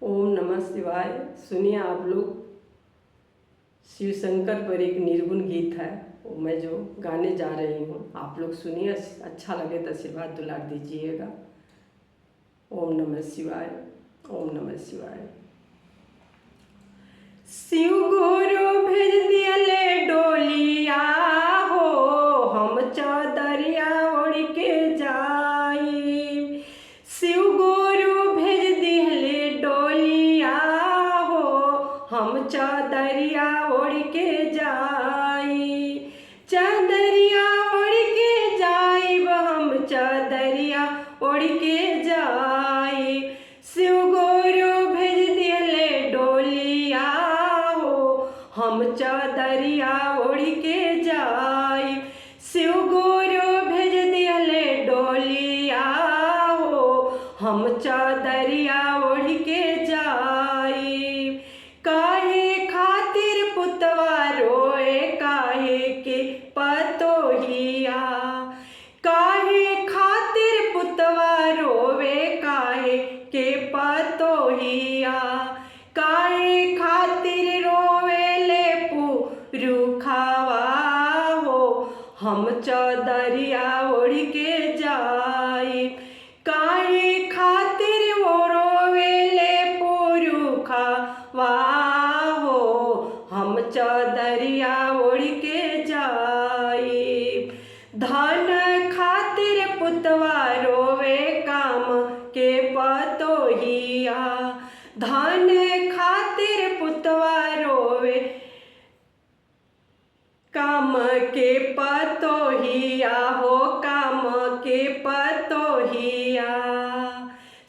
ओम नमः शिवाय। सुनिए आप लोग, शिव शंकर पर एक निर्गुण गीत है, वो मैं जो गाने जा रही हूँ, आप लोग सुनिए। अच्छा लगे तो आशीर्वाद दुलार दीजिएगा। ओम नमः शिवाय। ओम नमः शिवाय। शिव गुरु भेज दियले डोलिया हो, हम चदरिया ओढ़ के जाई। शिव गुरु भेज दियले डोलिया हो, हम चदरिया ओढ़ के जाई। चदरिया ओढ़ के जाई, हम चदरिया ओढ़ के जाई। शिव गुरु भेज दियले डोलिया हो, हम चदरिया ओढ़ के जाई। शिव गुरु भेज दियले डोलिया हो, हम चदरिया ओढ़ के जाई। काहे खातिर पुतवा रोए, काहे के पतोहिया। काहे खातिर पुतवा रोवे, काहे के पतोहिया। काहे खातिर रोवे ले पुरुखावा हो, हम चदरिया ओढ़ के जाई। काहे खातिर वो रोवे ले पुरुखावा हो, हम चदरिया ओढ़ के जाई। धन खातिर पुतवा रोवे, काम के पतोहिया। धन खातिर पुतवा रोवे, काम के पतोहिया हो, काम के पतोहिया।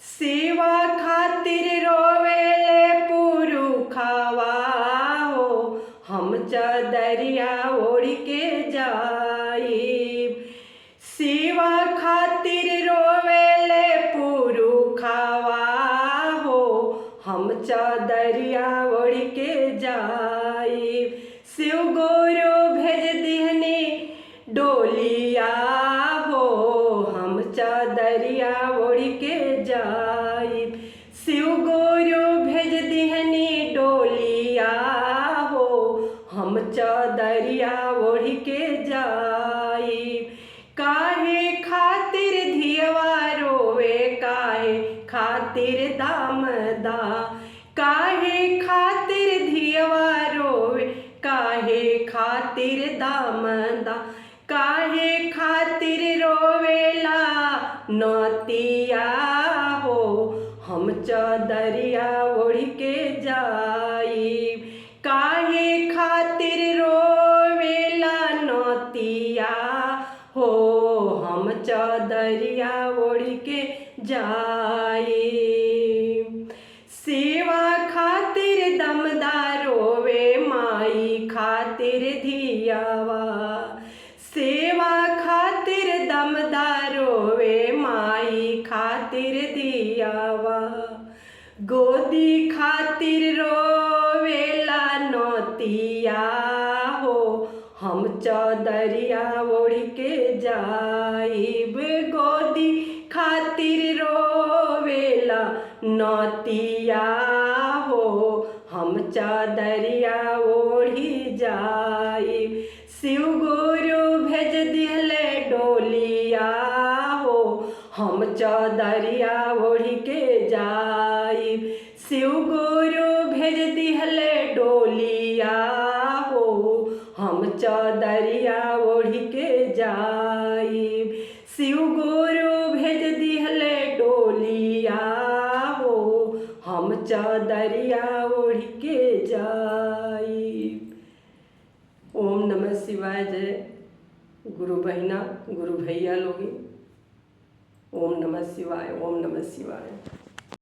सेवा खातिर रोवे ले पुरुखावा हो, हम चदरिया ओढ़ के जाई। सेवा खातिर रोवे ले पुरुखावा हो, हम चदरिया ओढ़ के जाई। शिव गुरु भेज दिहनी डोलिया हो, हम चदरिया ओढ़ के जाई। शिव गुरु भेज दिहनी डोलिया हो, हम चदरिया ओढ़ के जाई। काहे खातिर धियवा रोवे, काहे खातिर दामदा। काहे खातिर धियवा रोवे, काहे खातिर दामदा। काहे खातिर रोवेला नतिया हो, हम चदरिया ओढ़ के जाई। काहे खातिर रोवेला नतिया हो, हम चदरिया ओढ़ के जाई। सेवा खातिर दमदार रोवे, माई खातिर धियावा। सेवा खातिर दमदार रोवे, माई खातिर धियावा। गोदी खातिर रोवेला नतिया हो, हम चदरिया ओढ़ के जाइब। गोदी खातिर रोवेला नतिया हो, हम चदरिया ओढ़ी जाइब। शिव गुरु भेज दिहले डोलिया हो, हम चदरिया ओढ़ के जाइब। शिव गुरु भेज दिहले डोलिया हो, हम चदरिया ओढ़ के जाइब। शिव गुरु भेज दिहले डोलिया हो, हम चदरिया ओढ़ के जाइब। ओम नमः शिवाय। जय गुरु बहिना, गुरु भैया लोग। ओम नमः शिवाय। ओम नमः शिवाय।